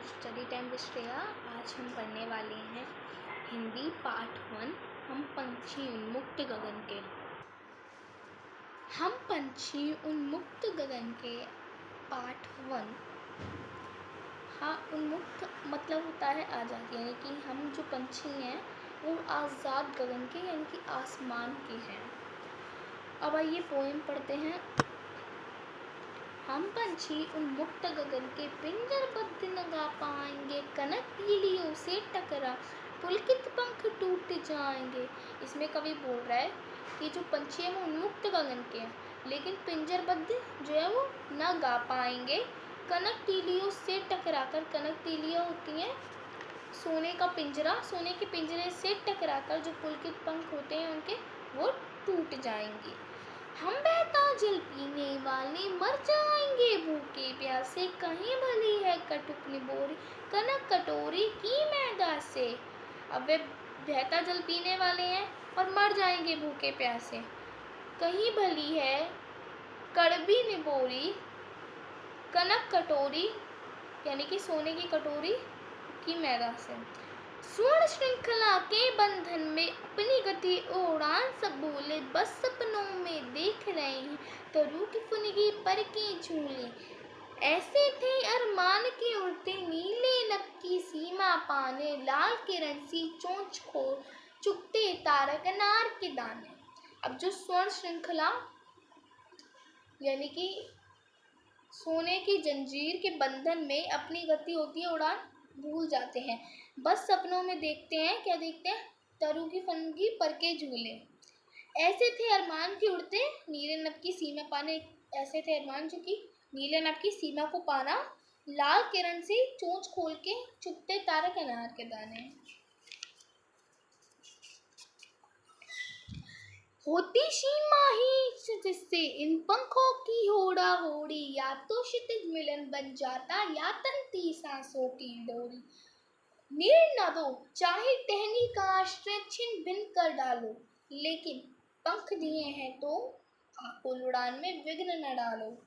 Study time with Shreya. आज हम पढ़ने वाले हैं हिंदी पार्ट 1। हम पंछी उन्मुक्त गगन के। हम पंछी उन्मुक्त गगन के पार्ट 1। हाँ, उन्मुक्त मतलब होता है आज़ाद, यानी कि हम जो पंछी हैं वो आज़ाद गगन के यानी कि आसमान के हैं। अब आइए पोएम पढ़ते हैं। हम पंछी उन्मुक्त गगन के पिंजरबद्ध न गा पाएंगे, कनक पीलियों से टकरा पुलकित पंख टूट जाएंगे। इसमें कवि बोल रहा है कि जो पंछी है वो उन्मुक्त गगन के हैं, लेकिन पिंजरबद्ध जो है वो न गा पाएंगे। कनक तीलियों से टकराकर, कनक तीलियाँ होती हैं सोने का पिंजरा, सोने के पिंजरे से टकराकर जो पुलकित पंख होते हैं उनके, वो टूट जाएंगे। हम बहता जल पीने वाले मर जाएंगे भूखे प्यासे, कहीं भली है कटुक निबोरी कनक कटोरी की मैदा से। अब वे बहता जल पीने वाले हैं और मर जाएंगे भूखे प्यासे, कहीं भली है कड़वी निबोरी कनक कटोरी यानी कि सोने की कटोरी की मैदा से। स्वर्ण श्रृंखला के बंधन में अपनी गति उड़ान सब भूले, बस सपनों में देख रहे हैं तरु की फुनगी पर के झूले। ऐसे थे अरमान के उड़ते नीले नभ की सीमा पाने, लाल किरण सी चोंच खोल चुगते तारक अनार के दाने। अब जो स्वर्ण श्रृंखला यानी कि सोने की जंजीर के बंधन में अपनी गति होती है, उड़ान भूल जाते हैं, बस सपनों में देखते हैं। क्या देखते हैं? तरु की फुनगी पर के झूले। ऐसे थे अरमान के उड़ते नीले नभ की सीमा पाने, ऐसे थे अरमान जो कि नीले नभ की सीमा को पाना, लाल किरण से चोंच खोल के चुगते तारक अनार के दाने। होती सीमा ही जिससे इन पंखों की होड़ा होड़ी, या तो क्षितिज मिलन बन जाता या तंती सांसों की डोरी। नीड़ न दो चाहे टहनी का आश्रय छिन भिन कर डालो, लेकिन पंख दिए हैं तो आकुल उड़ान में विघ्न न डालो।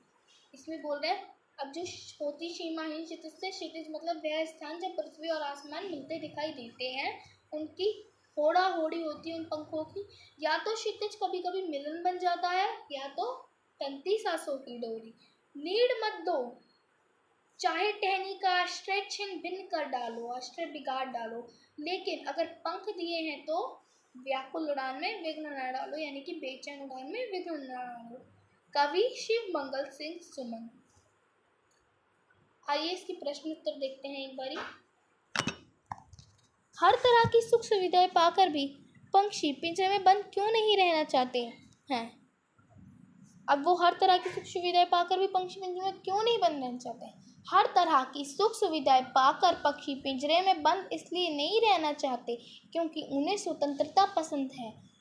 इसमें बोल रहे हैं अब जो होती सीमाहीन क्षितिज से, क्षितिज मतलब वह स्थान जब पृथ्वी और आसमान मिलते दिखाई देते हैं, उनकी होड़ा होड़ी होती है उन पंखों की। या तो क्षितिज कभी कभी मिलन बन जाता है या तो तंती सांसों की डोरी। नीड़ मत दो चाहे टहनी का आश्रय छिन भिन्न कर डालो, आश्रय बिगाड़ डालो, लेकिन अगर पंख दिए हैं तो व्याकुल उड़ान में विघ्न न डालो, यानी कि बेचैन उड़ान में विघ्न न डालो। कवि शिव मंगल सिंह सुमन। आइए इसकी प्रश्न उत्तर देखते हैं एक बारी। हर तरह की सुख सुविधाएं पाकर भी पंछी पिंजरे में बंद क्यों नहीं रहना चाहते हैं? अब वो हर तरह की सुख सुविधाएं पाकर भी पंछी पिंजरे में क्यों नहीं बंद रहना चाहते हैं? हर तरह की सुख सुविधाएं पाकर पक्षी पिंजरे में बंद इसलिए नहीं रहना चाहते क्योंकि उन्हें स्वतंत्रता पसंद है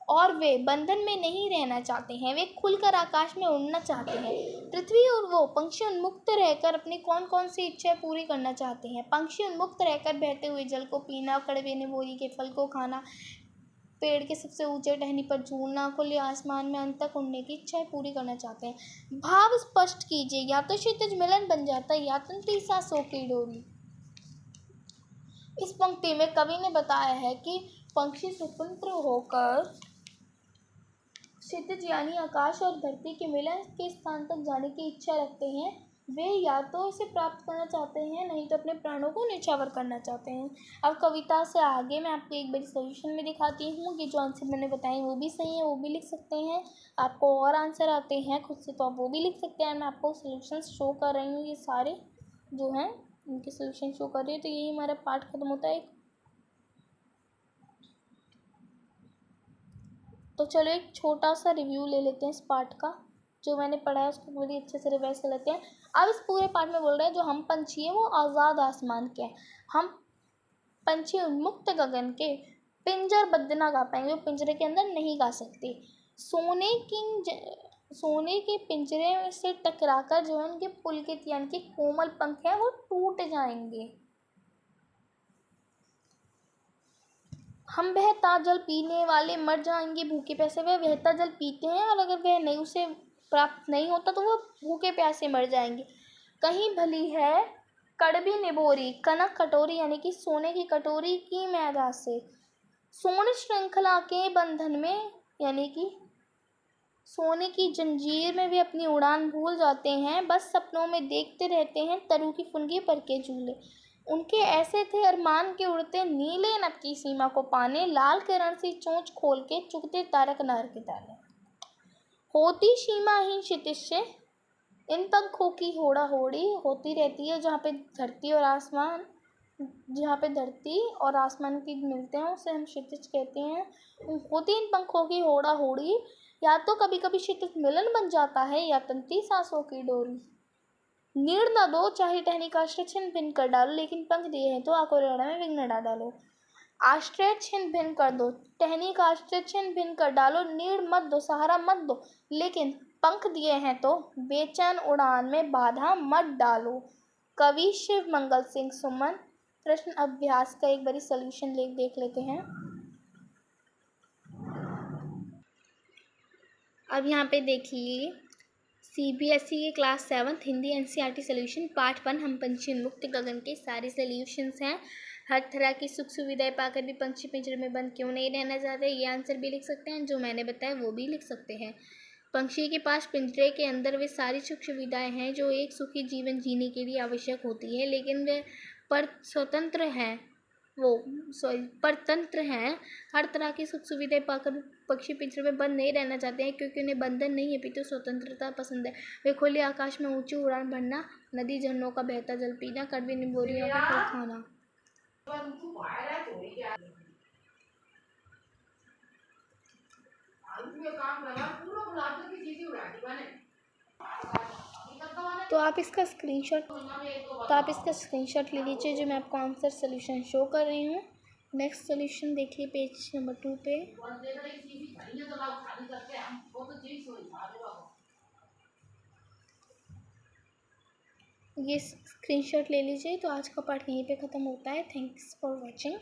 और वे बंधन में नहीं रहना चाहते हैं। वे खुलकर आकाश में उड़ना चाहते हैं। पृथ्वी और वो पंछी उन्मुक्त रहकर अपनी कौन कौन सी इच्छाएं पूरी करना चाहते हैं? पंछी उन्मुक्त रहकर बहते हुए जल को पीना, कड़वे निबोरी के फल को खाना, पेड़ के सबसे ऊंचे टहनी पर झूलना, खुले आसमान में अंत तक उड़ने की इच्छाएं पूरी करना चाहते हैं। भाव स्पष्ट कीजिए, या तो क्षितिज मिलन बन जाता है या तंती सांसों की डोरी। इस पंक्ति में कवि ने बताया है कि पंछी स्वतंत्र होकर क्षितिज यानी आकाश और धरती के मिलन के स्थान तक जाने की इच्छा रखते हैं। वे या तो इसे प्राप्त करना चाहते हैं, नहीं तो अपने प्राणों को न्यौछावर करना चाहते हैं। अब कविता से आगे मैं आपको एक बार सोल्यूशन में दिखाती हूँ कि जो आंसर मैंने बताए वो भी सही है, वो भी लिख सकते हैं। आपको और आंसर आते हैं खुद से तो आप वो भी लिख सकते हैं। मैं आपको सोल्यूशन शो कर रही हूँ, ये सारे जो हैं इनके सोल्यूशन शो कर रही है। तो यही हमारा पार्ट खत्म होता है। तो चलो एक छोटा सा रिव्यू ले लेते हैं इस पार्ट का। जो मैंने पढ़ा है उसको बड़ी अच्छे से रिवाइज कर लेते हैं। अब इस पूरे पार्ट में बोल रहे हैं जो हम पंछी हैं वो आज़ाद आसमान के हैं। हम पंछी उन्मुक्त गगन के पिंजरबद्ध ना गा पाएंगे, वो पिंजरे के अंदर नहीं गा सकते। सोने के पिंजरे से टकराकर जो है उनके पुलकित यानी कि कोमल पंख हैं वो टूट जाएंगे। हम बहता जल पीने वाले मर जाएंगे भूखे प्यासे। वह बहता जल पीते हैं और अगर वह नहीं उसे प्राप्त नहीं होता तो वो भूखे प्यासे मर जाएंगे। कहीं भली है कड़वी निबोरी कनक कटोरी यानी कि सोने की कटोरी की मैदा से। सोने श्रृंखला के बंधन में यानी कि सोने की जंजीर में भी अपनी उड़ान भूल जाते हैं, बस सपनों में देखते रहते हैं तरु की फुनगी पर के झूले। उनके ऐसे थे अरमान के उड़ते नीले नभ की सीमा को पाने, लाल किरण सी चोंच खोल के चुगते तारक नार के ताले। होती सीमाहीन क्षितिज से इन पंखों की होड़ा होड़ी होती रहती है, जहाँ पे धरती और आसमान की मिलते हैं उसे हम क्षितिज कहते हैं। होती इन पंखों की होड़ा होड़ी, या तो कभी कभी क्षितिज मिलन बन जाता है या तंती सांसों की डोरी। नीड़ न दो चाहे टहनी का आश्रय छिन्न भिन्न कर डालो, लेकिन पंख दिए हैं तो आको रेड़ा में विघ्न न डालो। आश्रय छिन्न भिन्न कर दो, टहनी का आश्रय छिन्न भिन्न कर डालो, नीड़ मत दो सहारा मत दो, लेकिन पंख दिए हैं तो बेचैन उड़ान में बाधा मत डालो। कवि शिव मंगल सिंह सुमन। प्रश्न अभ्यास का एक बारी सॉल्यूशन देख लेते हैं। अब यहाँ पे देखिए CBSE के class 7 Hindi NCERT solution part 1 हम पंछी उन्मुक्त गगन के सारे सॉल्यूशंस हैं। हर तरह की सुख सुविधाएं पाकर भी पंछी पिंजरे में बंद क्यों नहीं रहना चाहते, ये आंसर भी लिख सकते हैं, जो मैंने बताया वो भी लिख सकते हैं। पंछी के पास पिंजरे के अंदर वे सारी सुख सुविधाएं हैं जो एक सुखी जीवन जीने के लिए आवश्यक होती है, लेकिन वे परतंत्र हैं। हर तरह की सुख सुविधाएं पाकर पक्षी पिंजरे में बंद नहीं रहना चाहते हैं, क्योंकि उन्हें बंधन नहीं है अपितु स्वतंत्रता पसंद है। वे खुले आकाश में ऊंची उड़ान भरना, नदी झरनों का बहता जल पीना, कड़वी निबोरियों का फल खाना। तो आप इसका स्क्रीनशॉट ले लीजिए, जो मैं आपको आंसर सोल्यूशन शो कर रही हूँ। नेक्स्ट सोल्यूशन देखिए पेज नंबर 2 पे। ये स्क्रीनशॉट ले लीजिए। तो आज का पार्ट यहीं पे ख़त्म होता है। Thanks for watching.